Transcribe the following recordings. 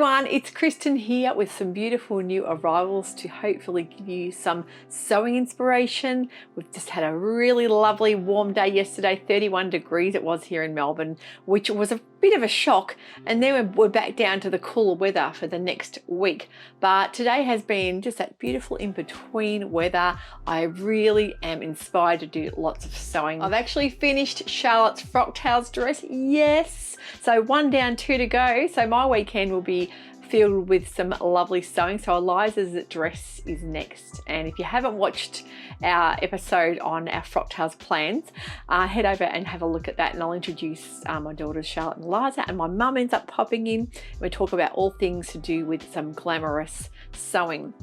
everyone, it's Kristen here with some beautiful new arrivals to hopefully give you some sewing inspiration. We've just had a really lovely warm day yesterday, 31 degrees it was here in Melbourne, which was a bit of a shock, and then we're back down to the cooler weather for the next week. But today has been just that beautiful in-between weather. I really am inspired to do lots of sewing. I've actually finished Charlotte's frock tails dress, yes! So one down, two to go. So my weekend will be filled with some lovely sewing. So Eliza's dress is next. And if you haven't watched our episode on our frock tails plans, head over and have a look at that, and I'll introduce my daughters Charlotte and Eliza, and my mum ends up popping in. We talk about all things to do with some glamorous sewing.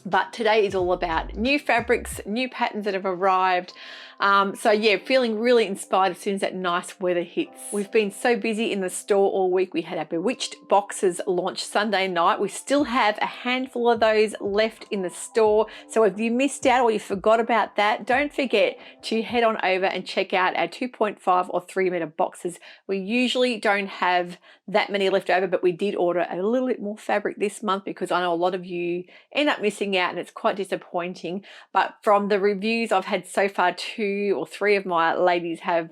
But today is all about new fabrics, new patterns that have arrived. So yeah, feeling really inspired as soon as that nice weather hits. We've been so busy in the store all week. We had our Bewitched boxes launched Sunday night. We still have a handful of those left in the store. So if you missed out or you forgot about that, don't forget to head on over and check out our 2.5 or 3 meter boxes. We usually don't have that many left over, but we did order a little bit more fabric this month because I know a lot of you end up missing out and it's quite disappointing. But from the reviews I've had so far, 2 or 3 of my ladies have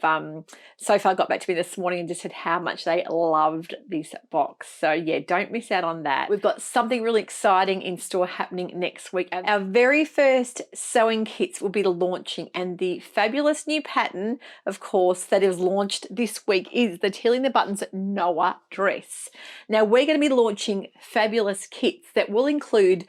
so far got back to me this morning and just said how much they loved this box. So yeah, don't miss out on that. We've got something really exciting in store happening next week. Our very first sewing kits will be launching, and the fabulous new pattern, of course, that is launched this week is the Tilling the Buttons Noah dress. Now we're going to be launching fabulous kits that will include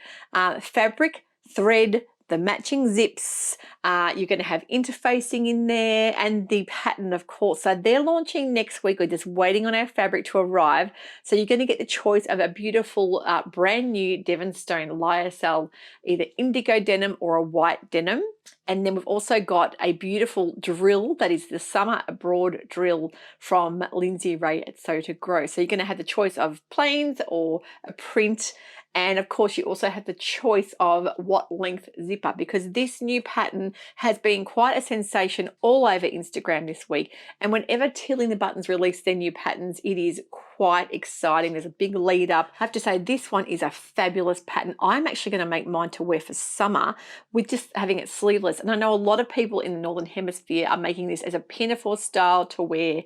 fabric, thread, the matching zips, you're going to have interfacing in there, and the pattern, of course. So they're launching next week. We're just waiting on our fabric to arrive. So you're going to get the choice of a beautiful brand new Devonstone lyocell, either indigo denim or a white denim. And then we've also got a beautiful drill that is the Summer Abroad drill from Lindsay Ray at Sew to Grow. So you're going to have the choice of plains or a print. And of course, you also have the choice of what length zipper, because this new pattern has been quite a sensation all over Instagram this week. And whenever Tilling the Buttons release their new patterns, it is quite exciting. There's a big lead up. I have to say, this one is a fabulous pattern. I'm actually going to make mine to wear for summer with just having it sleeveless. And I know a lot of people in the Northern Hemisphere are making this as a pinafore style to wear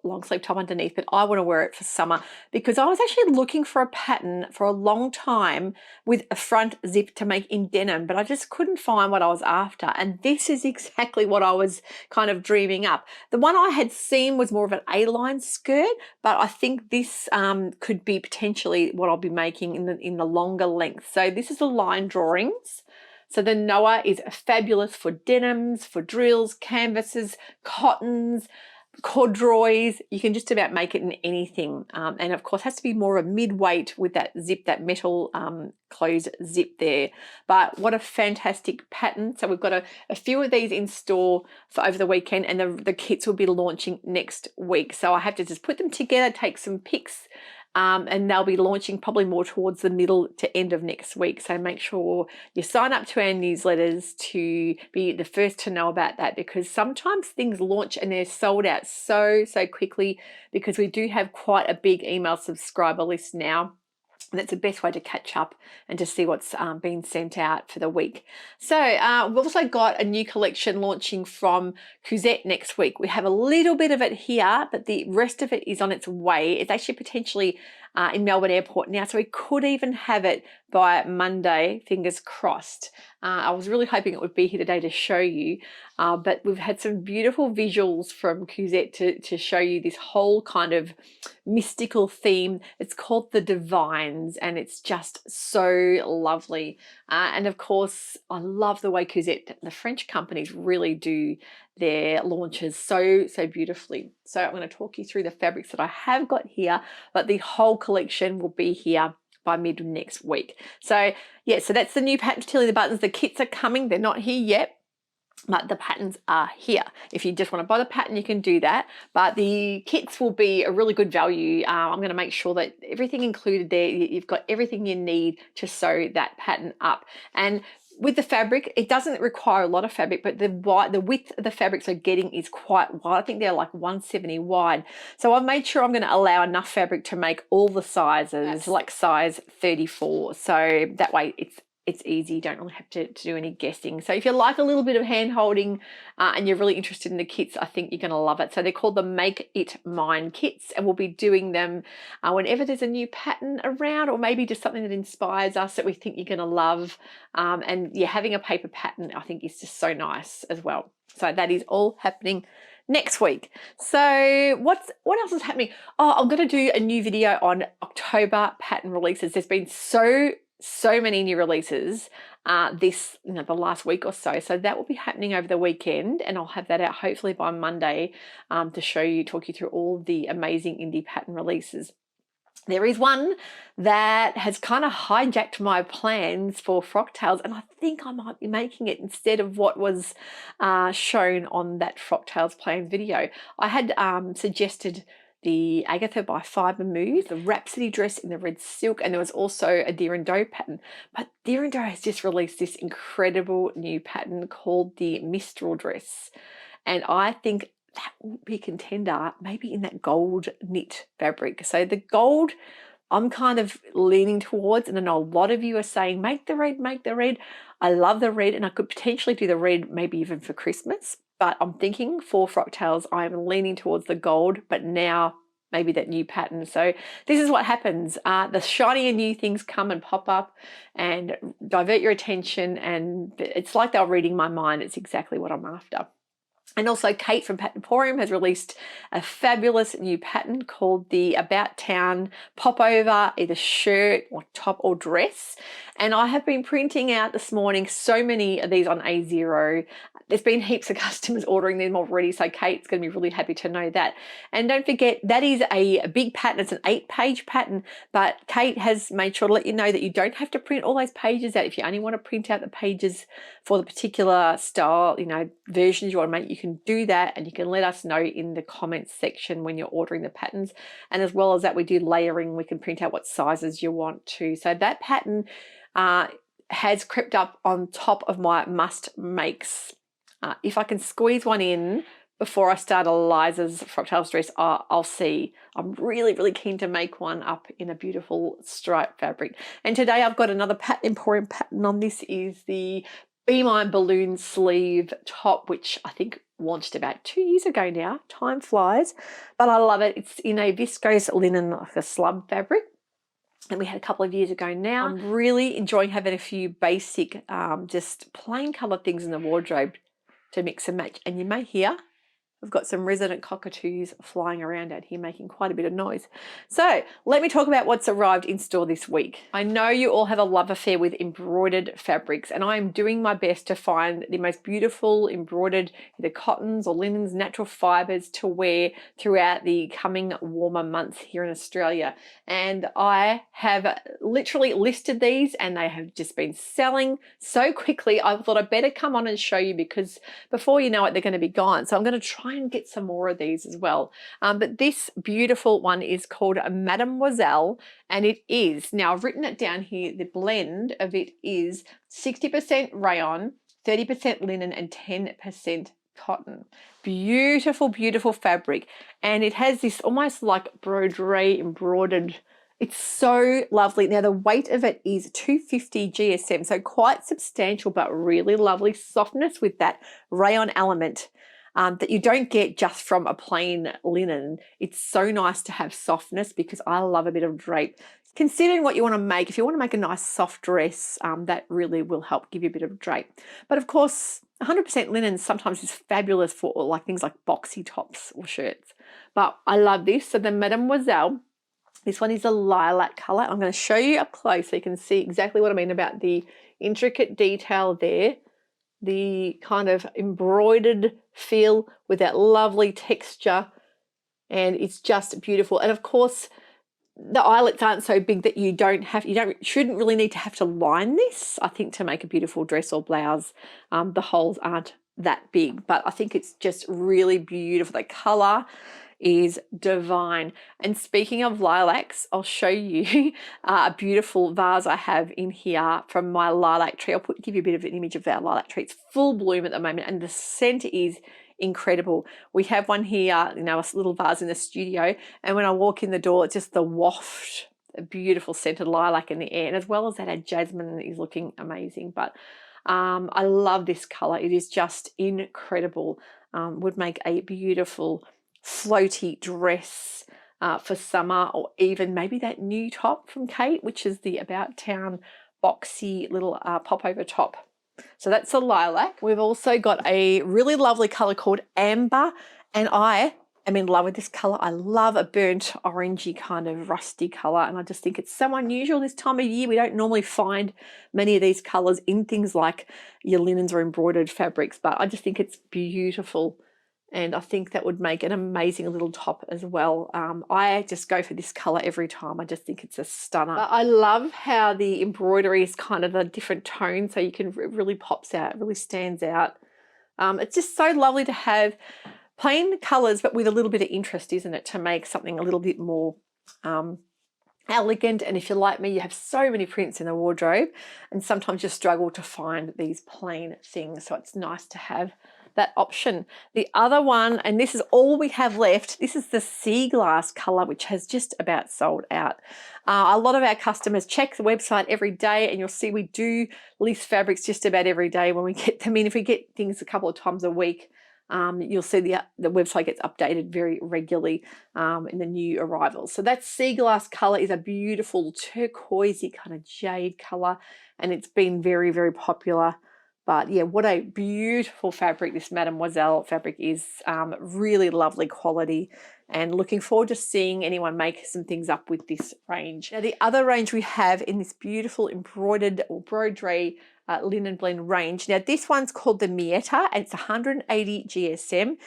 long sleeve top underneath, but I want to wear it for summer because I was actually looking for a pattern for a long time with a front zip to make in denim, but I just couldn't find what I was after. And this is exactly what I was kind of dreaming up. The one I had seen was more of an A-line skirt, but I think this could be potentially what I'll be making in the longer length. So this is the line drawings. So the Noah is fabulous for denims, for drills, canvases, cottons, corduroys. You can just about make it in anything, and of course has to be more of a mid-weight with that zip, that metal closed zip there. But what a fantastic pattern. So we've got a few of these in store for over the weekend, and the kits will be launching next week. So I have to just put them together, take some pics, and they'll be launching probably more towards the middle to end of next week. So make sure you sign up to our newsletters to be the first to know about that, because sometimes things launch and they're sold out so quickly, because we do have quite a big email subscriber list now. And that's the best way to catch up and to see what's been sent out for the week. So we've also got a new collection launching from Cousette next week. We have a little bit of it here, but the rest of it is on its way. It's actually potentially in Melbourne Airport now, so we could even have it by Monday, fingers crossed. I was really hoping it would be here today to show you, but we've had some beautiful visuals from Cousette to show you this whole kind of mystical theme. It's called the Divines, and it's just so lovely. And of course, I love the way Cousette, the French companies, really do their launches so beautifully. So I'm going to talk you through the fabrics that I have got here, but the whole collection will be here by mid next week. So yeah, so that's the new pattern, Tilling the Buttons. The kits are coming. They're not here yet, but the patterns are here. If you just want to buy the pattern, you can do that, but the kits will be a really good value. I'm going to make sure that everything included there, you've got everything you need to sew that pattern up. And with the fabric, it doesn't require a lot of fabric, but the width of the fabrics we're getting is quite wide. I think they're like 170 wide. So I've made sure I'm going to allow enough fabric to make all the sizes, like size 34. So that way it's easy. You don't really have to do any guessing. So if you like a little bit of hand holding and you're really interested in the kits, I think you're going to love it. So they're called the Make It Mine kits, and we'll be doing them whenever there's a new pattern around, or maybe just something that inspires us that we think you're going to love. And yeah, having a paper pattern I think is just so nice as well. So that is all happening next week. So what else is happening? Oh, I'm going to do a new video on October pattern releases. There's been so many new releases the last week or so. So that will be happening over the weekend, and I'll have that out hopefully by Monday to talk you through all the amazing indie pattern releases. There is one that has kind of hijacked my plans for Frocktails, and I think I might be making it instead of what was shown on that Frocktails plan video. I had suggested the Agatha by Fibre Move, the Rhapsody dress in the red silk, and there was also a Deer and Doe pattern. But Deer and Doe has just released this incredible new pattern called the Mistral dress, and I think that will be a contender, maybe in that gold knit fabric. So the gold, I'm kind of leaning towards, and I know a lot of you are saying, make the red, make the red. I love the red, and I could potentially do the red maybe even for Christmas. But I'm thinking for Frocktails, I'm leaning towards the gold, but now maybe that new pattern. So this is what happens. The shiny and new things come and pop up and divert your attention, and it's like they're reading my mind. It's exactly what I'm after. And also Kate from Emporium has released a fabulous new pattern called the About Town Popover, either shirt or top or dress. And I have been printing out this morning so many of these on A0. There's been heaps of customers ordering them already, so Kate's going to be really happy to know that. And don't forget, that is a big pattern. It's an 8-page pattern, but Kate has made sure to let you know that you don't have to print all those pages out. If you only want to print out the pages for the particular style, versions you want to make, you can do that, and you can let us know in the comments section when you're ordering the patterns. And as well as that, we do layering. We can print out what sizes you want to. So that pattern has crept up on top of my must makes. If I can squeeze one in before I start Eliza's Frocktails dress, I'll see. I'm really, really keen to make one up in a beautiful striped fabric. And today I've got another Emporium pattern on. This is the Be Mine balloon sleeve top, which I think launched about 2 years ago now. Time flies, but I love it. It's in a viscose linen, like a slub fabric, and we had a couple of years ago now. I'm really enjoying having a few basic, just plain colour things in the wardrobe to mix and match. And you may hear we've got some resident cockatoos flying around out here making quite a bit of noise. So let me talk about what's arrived in store this week. I know you all have a love affair with embroidered fabrics, and I am doing my best to find the most beautiful embroidered either cottons or linens, natural fibres to wear throughout the coming warmer months here in Australia. And I have literally listed these, and they have just been selling so quickly. I thought I'd better come on and show you, because before you know it, they're going to be gone. So I'm going to try and get some more of these as well. But this beautiful one is called Mademoiselle, and it is, now I've written it down here, the blend of it is 60% rayon, 30% linen and 10% cotton. Beautiful, beautiful fabric. And it has this almost like broderie embroidered. It's so lovely. Now the weight of it is 250 GSM, so quite substantial, but really lovely softness with that rayon element that you don't get just from a plain linen. It's so nice to have softness, because I love a bit of drape. Considering what you want to make, if you want to make a nice soft dress, that really will help give you a bit of drape. But of course, 100% linen sometimes is fabulous for like things like boxy tops or shirts. But I love this. So the Mademoiselle, this one is a lilac color. I'm going to show you up close so you can see exactly what I mean about the intricate detail there. The kind of embroidered feel with that lovely texture, and it's just beautiful. And of course, the eyelets aren't so big that you shouldn't really need to have to line this, I think, to make a beautiful dress or blouse. The holes aren't that big, but I think it's just really beautiful. The color is divine. And speaking of lilacs, I'll show you a beautiful vase I have in here from my lilac tree. I'll give you a bit of an image of that lilac tree. It's full bloom at the moment and the scent is incredible. We have one here, you know, a little vase in the studio, and when I walk in the door, it's just the waft, a beautiful scented lilac in the air, and as well as that, our jasmine is looking amazing. But I love this color. It is just incredible. Would make a beautiful floaty dress for summer, or even maybe that new top from Kate, which is the About Town boxy little popover top. So that's a lilac. We've also got a really lovely color called amber, and I am in love with this color. I love a burnt orangey kind of rusty color, and I just think it's so unusual this time of year. We don't normally find many of these colors in things like your linens or embroidered fabrics, but I just think it's beautiful. And I think that would make an amazing little top as well. I just go for this color every time. I just think it's a stunner. But I love how the embroidery is kind of a different tone, so you can, it really pops out, it really stands out. It's just so lovely to have plain colors, but with a little bit of interest, isn't it, to make something a little bit more elegant. And if you're like me, you have so many prints in the wardrobe, and sometimes you struggle to find these plain things. So it's nice to have that option. The other one, and this is all we have left, this is the sea glass color, which has just about sold out. A lot of our customers check the website every day, and you'll see we do list fabrics just about every day when we get them in. If we get things a couple of times a week, you'll see the website gets updated very regularly in the new arrivals. So that sea glass color is a beautiful turquoisey kind of jade color, and it's been very, very popular. But yeah, what a beautiful fabric this Mademoiselle fabric is. Really lovely quality, and looking forward to seeing anyone make some things up with this range. Now, the other range we have in this beautiful embroidered or broderie linen blend range. Now, this one's called the Mietta, and it's 180 GSM.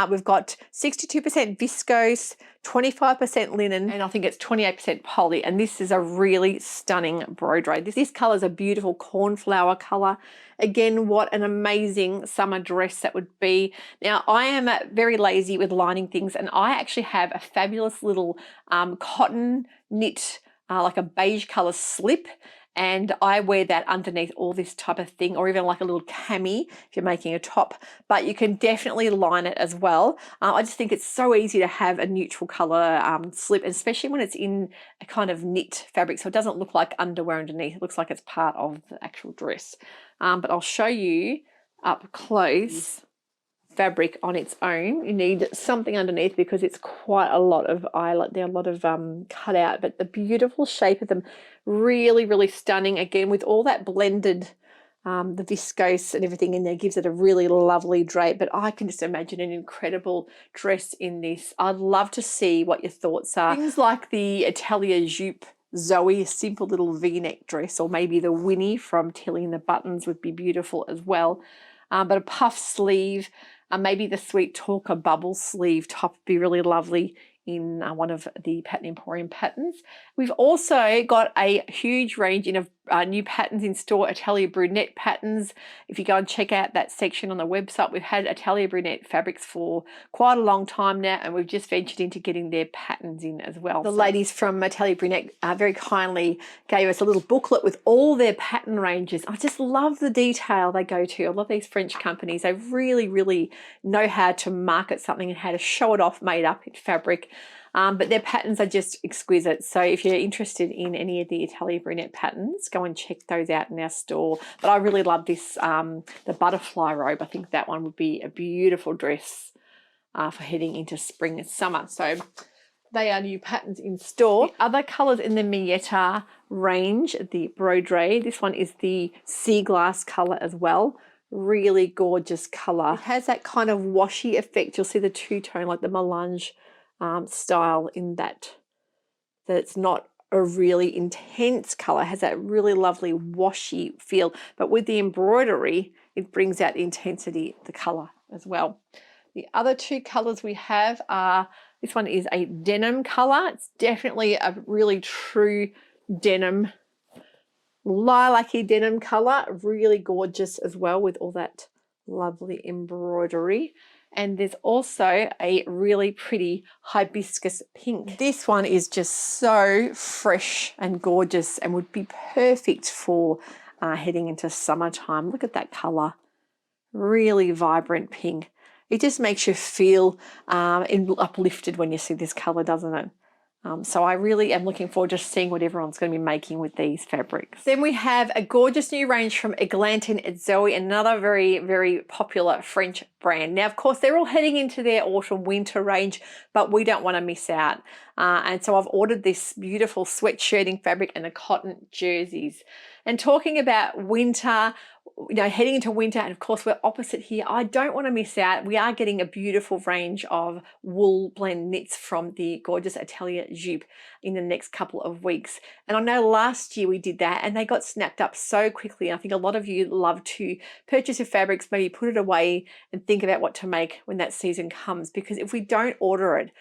We've got 62% viscose, 25% linen, and I think it's 28% poly. And this is a really stunning broderie. This color is a beautiful cornflower color. Again, what an amazing summer dress that would be. Now, I am very lazy with lining things, and I actually have a fabulous little cotton knit, like a beige color slip, and I wear that underneath all this type of thing, or even like a little cami if you're making a top, but you can definitely line it as well. I just think it's so easy to have a neutral color slip, especially when it's in a kind of knit fabric, so it doesn't look like underwear underneath. It looks like it's part of the actual dress. But I'll show you up close fabric on its own. You need something underneath because it's quite a lot of eyelet. There are a lot of cut out, but the beautiful shape of them, really, really stunning. Again, with all that blended, the viscose and everything in there gives it a really lovely drape. But I can just imagine an incredible dress in this. I'd love to see what your thoughts are. Things like the Atelier Jupe Zoe, a simple little V-neck dress, or maybe the Winnie from Tilly and the Buttons would be beautiful as well. But a puff sleeve, maybe the Sweet Talker bubble sleeve top would be really lovely in one of the Pattern Emporium patterns. We've also got a huge range of new patterns in store, Atelier Brunette patterns. If you go and check out that section on the website, we've had Atelier Brunette fabrics for quite a long time now, and we've just ventured into getting their patterns in as well. The ladies from Atelier Brunette very kindly gave us a little booklet with all their pattern ranges. I just love the detail they go to. I love these French companies. They really, really know how to market something and how to show it off made up in fabric. But their patterns are just exquisite. So if you're interested in any of the Atelier Brunette patterns, go and check those out in our store. But I really love this, the butterfly robe. I think that one would be a beautiful dress for heading into spring and summer. So they are new patterns in store. The other colours in the Mietta range, the broderie, this one is the sea glass colour as well. Really gorgeous colour. It has that kind of washy effect. You'll see the two-tone, like the melange style in that it's not a really intense color. It has that really lovely washy feel, but with the embroidery it brings out intensity, the color as well. The other two colors we have are, this one is a denim color. It's definitely a really true denim, lilac-y denim color, really gorgeous as well with all that lovely embroidery. And there's also a really pretty hibiscus pink. This one is just so fresh and gorgeous and would be perfect for heading into summertime. Look at that color, really vibrant pink. It just makes you feel uplifted when you see this color, doesn't it? So I really am looking forward to seeing what everyone's going to be making with these fabrics. Then we have a gorgeous new range from Eglantine et Zoe, another very, very popular French brand. Now, of course, they're all heading into their autumn winter range, but we don't want to miss out. And so I've ordered this beautiful sweatshirting fabric and the cotton jerseys. And talking about winter, you know, heading into winter, and of course we're opposite here, I don't want to miss out. We are getting a beautiful range of wool blend knits from the gorgeous Atelier Jupe in the next couple of weeks. And I know last year we did that and they got snapped up so quickly. I think a lot of you love to purchase your fabrics, maybe put it away and think about what to make when that season comes, because if we don't order it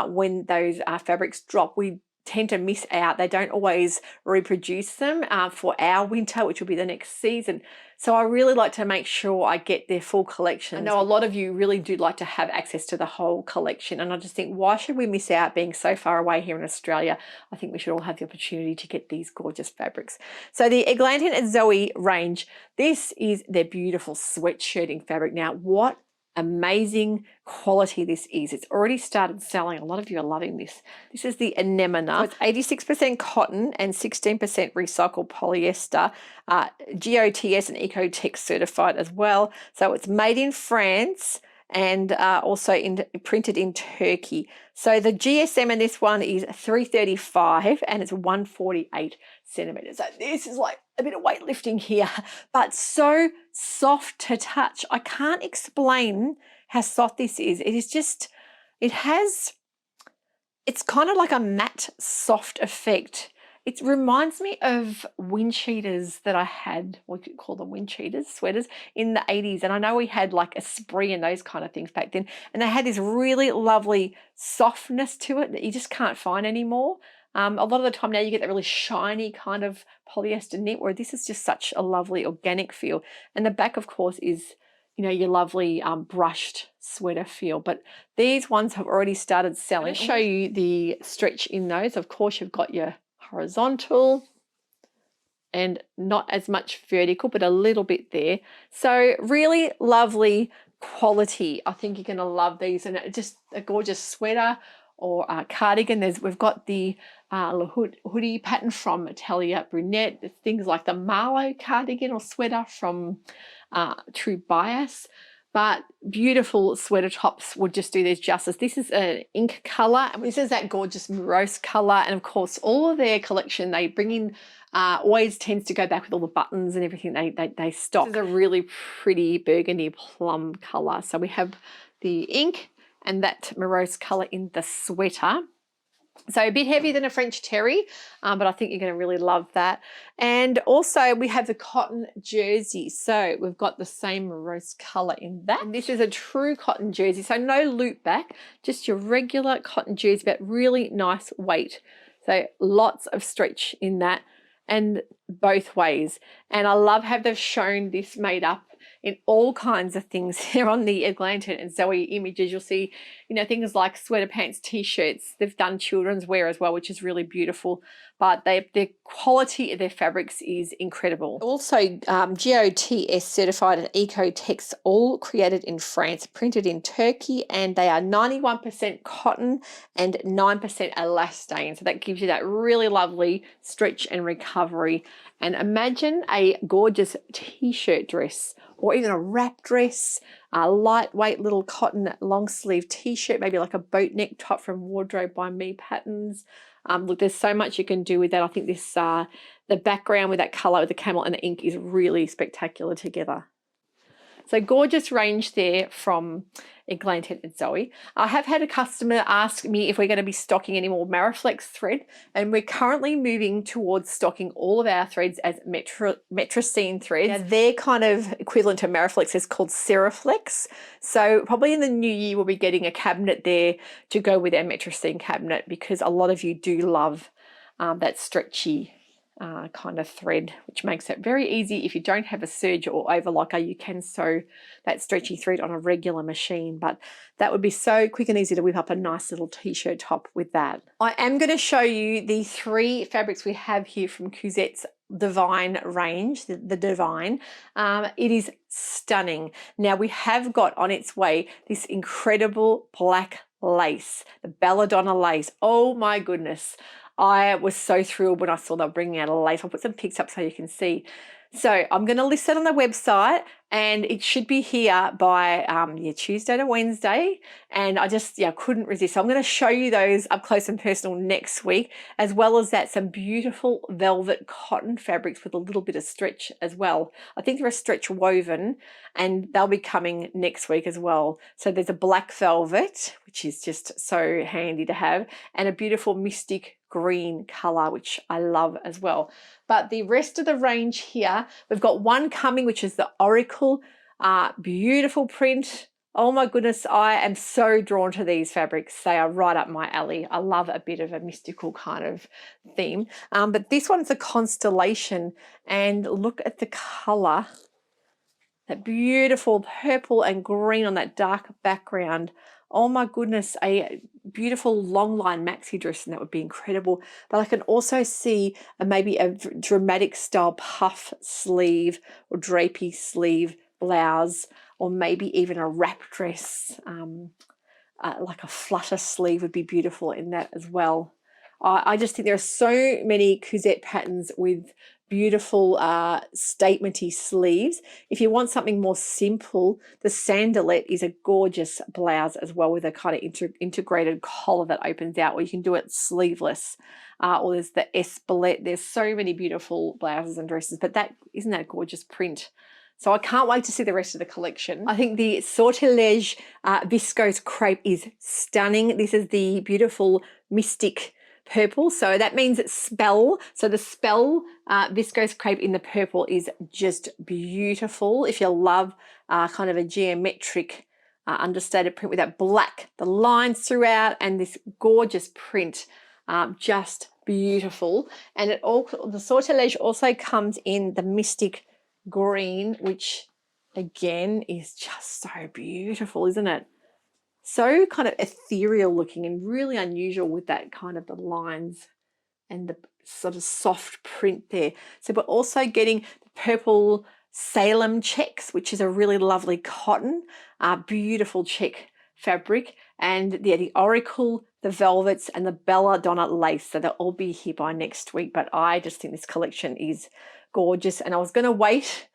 when those fabrics drop, we tend to miss out. They don't always reproduce them for our winter, which will be the next season. So I really like to make sure I get their full collection. I know a lot of you really do like to have access to the whole collection, and I just think, why should we miss out being so far away here in Australia? I think we should all have the opportunity to get these gorgeous fabrics. So the Eglantine et Zoe range, this is their beautiful sweatshirting fabric. Now, what amazing quality this is. It's already started selling. A lot of you are loving this. This is the Anemone. So it's 86% cotton and 16% recycled polyester, GOTS and Ecotex certified as well. So it's made in France and also printed in Turkey. So the GSM in this one is 335 and it's 148 centimeters. So this is like a bit of weightlifting here, but so soft to touch. I can't explain how soft this is. It is just, it's kind of like a matte soft effect. It reminds me of wind cheaters that I had, we could call them wind cheaters, sweaters, in the 80s. And I know we had like a spree and those kind of things back then. And they had this really lovely softness to it that you just can't find anymore. A lot of the time now you get that really shiny kind of polyester knit, where this is just such a lovely organic feel. And the back, of course, is, you know, your lovely brushed sweater feel. But these ones have already started selling. I'll show you the stretch in those. Of course, you've got your horizontal and not as much vertical, but a little bit there. So really lovely quality. I think you're going to love these, and just a gorgeous sweater or cardigan. We've got the hoodie pattern from Atelier Brunette. There's things like the Marlowe cardigan or sweater from True Bias. But beautiful sweater tops would just do these justice. This is an ink color, and this is that gorgeous morose color. And of course, all of their collection they bring in always tends to go back with all the buttons and everything they stock. This is a really pretty burgundy plum color. So we have the ink and that morose color in the sweater. So a bit heavier than a French terry, but I think you're going to really love that. And also we have the cotton jersey. So we've got the same morose color in that. And this is a true cotton jersey. So no loop back, just your regular cotton jersey, but really nice weight. So lots of stretch in that and both ways. And I love how they've shown this made up in all kinds of things here on the Eglantine and Zoe images. You'll see, you know, things like sweater pants, t-shirts. They've done children's wear as well, which is really beautiful. But their quality of their fabrics is incredible. Also, GOTS certified and Ecotex, all created in France, printed in Turkey, and they are 91% cotton and 9% elastane. So that gives you that really lovely stretch and recovery. And imagine a gorgeous t-shirt dress or even a wrap dress, a lightweight little cotton long sleeve t-shirt, maybe like a boat neck top from Wardrobe by Me Patterns. Look, there's so much you can do with that. I think this the background with that color with the camel and the ink is really spectacular together. So gorgeous range there from Eglantine and Zoe. I have had a customer ask me if we're going to be stocking any more Mariflex thread, and we're currently moving towards stocking all of our threads as Metrocene threads. Now, their kind of equivalent to Mariflex is called Seriflex. So probably in the new year we'll be getting a cabinet there to go with our Metrocene cabinet, because a lot of you do love that stretchy kind of thread, which makes it very easy if you don't have a serge or overlocker. You can sew that stretchy thread on a regular machine, but that would be so quick and easy to whip up a nice little t-shirt top with that. I am going to show you the 3 fabrics we have here from Cosette's Divine range, the Divine. It is stunning. Now we have got on its way this incredible black lace, the belladonna lace. Oh my goodness. I was so thrilled when I saw them bringing out a lace. I'll put some pics up so you can see. So I'm going to list it on the website, and it should be here by Tuesday to Wednesday. And I just couldn't resist. So I'm going to show you those up close and personal next week, as well as that some beautiful velvet cotton fabrics with a little bit of stretch as well. I think they're a stretch woven, and they'll be coming next week as well. So there's a black velvet, which is just so handy to have, and a beautiful mystic green color, which I love as well. But the rest of the range here, we've got one coming, which is the Oracle, beautiful print. Oh my goodness, I am so drawn to these fabrics. They are right up my alley. I love a bit of a mystical kind of theme. But this one's a constellation, and look at the color. That beautiful purple and green on that dark background. Oh my goodness, a beautiful long line maxi dress, and that would be incredible. But I can also see maybe a dramatic style puff sleeve or drapey sleeve blouse, or maybe even a wrap dress, like a flutter sleeve would be beautiful in that as well. I just think there are so many Cosette patterns with beautiful statementy sleeves. If you want something more simple, the Sandalette is a gorgeous blouse as well, with a kind of integrated collar that opens out, or you can do it sleeveless. Or there's the Espelette. There's so many beautiful blouses and dresses, but isn't that a gorgeous print? So I can't wait to see the rest of the collection. I think the Sortilège viscose crepe is stunning. This is the beautiful mystic purple, so that means it's spell. So the spell viscose crepe in the purple is just beautiful. If you love kind of a geometric understated print with that black, the lines throughout, and this gorgeous print, just beautiful. And the Sortilège also comes in the mystic green, which again is just so beautiful, isn't it? So kind of ethereal looking and really unusual with that kind of the lines and the sort of soft print there. So we're also getting the purple Salem checks, which is a really lovely cotton, beautiful check fabric, and the Oracle, the velvets, and the belladonna lace. So they'll all be here by next week, but I just think this collection is gorgeous, and I was going to wait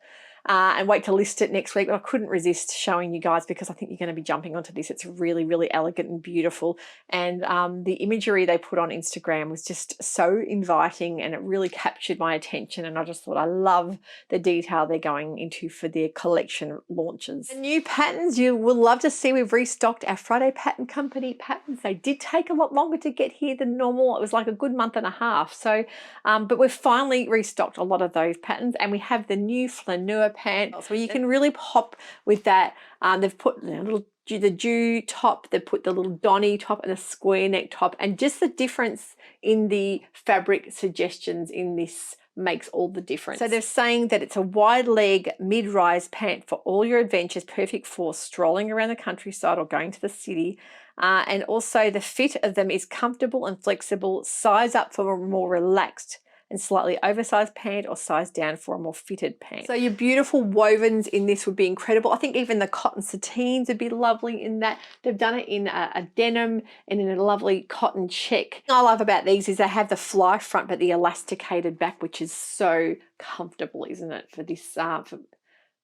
to list it next week, but I couldn't resist showing you guys because I think you're going to be jumping onto this. It's really, really elegant and beautiful, and the imagery they put on Instagram was just so inviting, and it really captured my attention, and I just thought I love the detail they're going into for their collection launches. The new patterns you will love to see. We've restocked our Friday Pattern Company patterns. They did take a lot longer to get here than normal. It was like a good month and a half. So, but we've finally restocked a lot of those patterns, and we have the new flaneur pant, so you can really pop with that. They've put the dew top, they've put the little Donny top and a square neck top, and just the difference in the fabric suggestions in this makes all the difference. So they're saying that it's a wide leg mid-rise pant for all your adventures, perfect for strolling around the countryside or going to the city. And also the fit of them is comfortable and flexible, size up for a more relaxed and slightly oversized pant, or size down for a more fitted pant. So your beautiful wovens in this would be incredible. I think even the cotton sateens would be lovely in that. They've done it in a denim and in a lovely cotton check. What I love about these is they have the fly front but the elasticated back, which is so comfortable, isn't it, for this for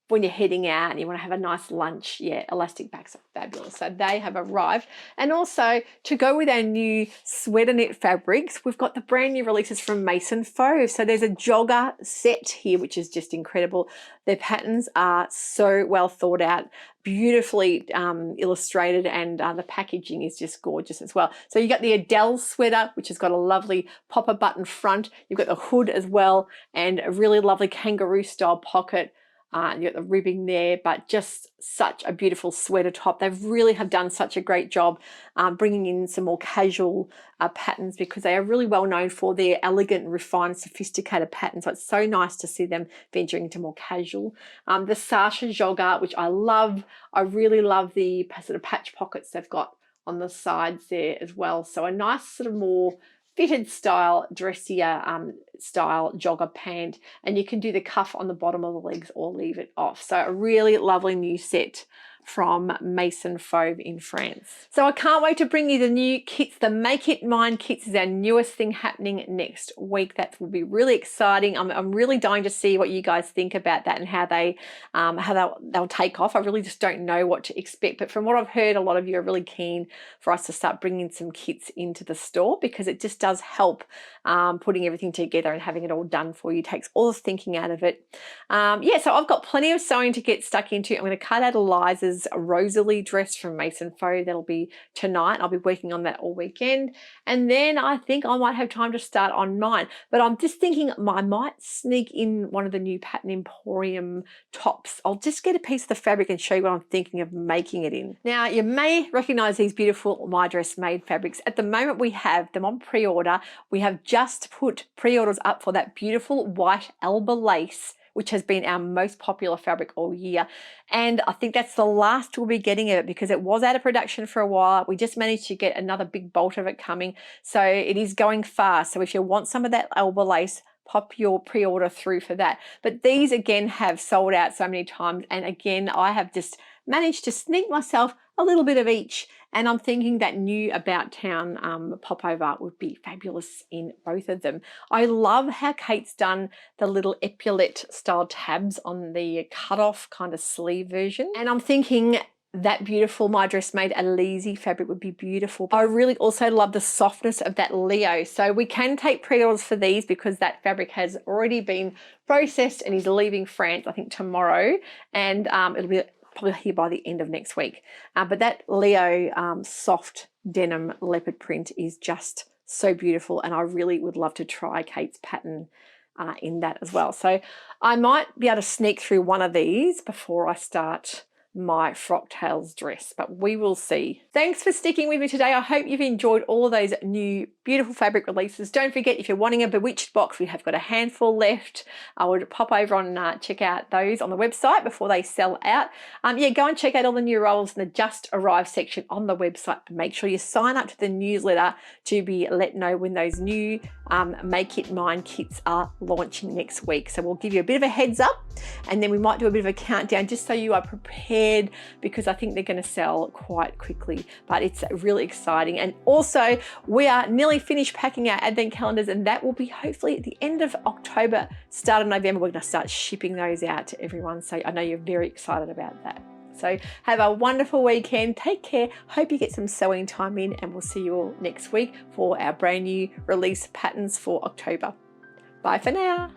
when you're heading out and you want to have a nice lunch. Yeah, elastic backs are fabulous. So they have arrived. And also, to go with our new sweater knit fabrics, we've got the brand new releases from Mason Faux. So there's a jogger set here, which is just incredible. Their patterns are so well thought out, beautifully illustrated, and the packaging is just gorgeous as well. So you got the Adele sweater, which has got a lovely popper button front. You've got the hood as well, and a really lovely kangaroo style pocket. You got the ribbing there, but just such a beautiful sweater top. They really have done such a great job bringing in some more casual patterns, because they are really well known for their elegant, refined, sophisticated patterns. So it's so nice to see them venturing into more casual. The Sasha jogger, which I love. I really love the sort of patch pockets they've got on the sides there as well. So a nice sort of more fitted style, dressier style jogger pant, and you can do the cuff on the bottom of the legs or leave it off. So a really lovely new set from Maison Fauve in France. So I can't wait to bring you the new kits. The Make It Mine kits is our newest thing happening next week. That will be really exciting. I'm really dying to see what you guys think about that and how they'll take off. I really just don't know what to expect, but from what I've heard, a lot of you are really keen for us to start bringing some kits into the store, because it just does help putting everything together and having it all done for you. It takes all the thinking out of it. Yeah, so I've got plenty of sewing to get stuck into. I'm going to cut out Eliza's Rosalie dress from Maison Fauve. That'll be tonight. I'll be working on that all weekend, and then I think I might have time to start on mine. But I'm just thinking I might sneak in one of the new Pattern Emporium tops. I'll just get a piece of the fabric and show you what I'm thinking of making it in. Now, you may recognize these beautiful My Dress Made fabrics. At the moment, we have them on pre-order. We have just put pre-orders up for that beautiful white Elba lace, which has been our most popular fabric all year. And I think that's the last we'll be getting of it, because it was out of production for a while. We just managed to get another big bolt of it coming. So it is going fast. So if you want some of that Elba lace, pop your pre-order through for that. But these again have sold out so many times. And again, I have just managed to sneak myself a little bit of each. And I'm thinking that new About Town popover would be fabulous in both of them. I love how Kate's done the little epaulette style tabs on the cut-off kind of sleeve version. And I'm thinking that beautiful My Dress Made Elise fabric would be beautiful. I really also love the softness of that Leo. So we can take pre-orders for these, because that fabric has already been processed and is leaving France, I think tomorrow. And it'll be probably here by the end of next week. But that Leo soft denim leopard print is just so beautiful, and I really would love to try Kate's pattern in that as well. So I might be able to sneak through one of these before I start my Frock Tails dress, but we will see. Thanks for sticking with me today. I hope you've enjoyed all of those new beautiful fabric releases. Don't forget, if you're wanting a Bewitched box, we have got a handful left. I would pop over and check out those on the website before they sell out. Yeah, go and check out all the new rolls in the Just Arrived section on the website. Make sure you sign up to the newsletter to be let know when those new Make It Mine kits are launching next week. So we'll give you a bit of a heads up, and then we might do a bit of a countdown just so you are prepared, because I think they're going to sell quite quickly. But it's really exciting. And also, we are nearly finished packing our advent calendars, and that will be hopefully at the end of October, start of November. We're going to start shipping those out to everyone. So I know you're very excited about that. So have a wonderful weekend. Take care. Hope you get some sewing time in, and we'll see you all next week for our brand new release patterns for October. Bye for now.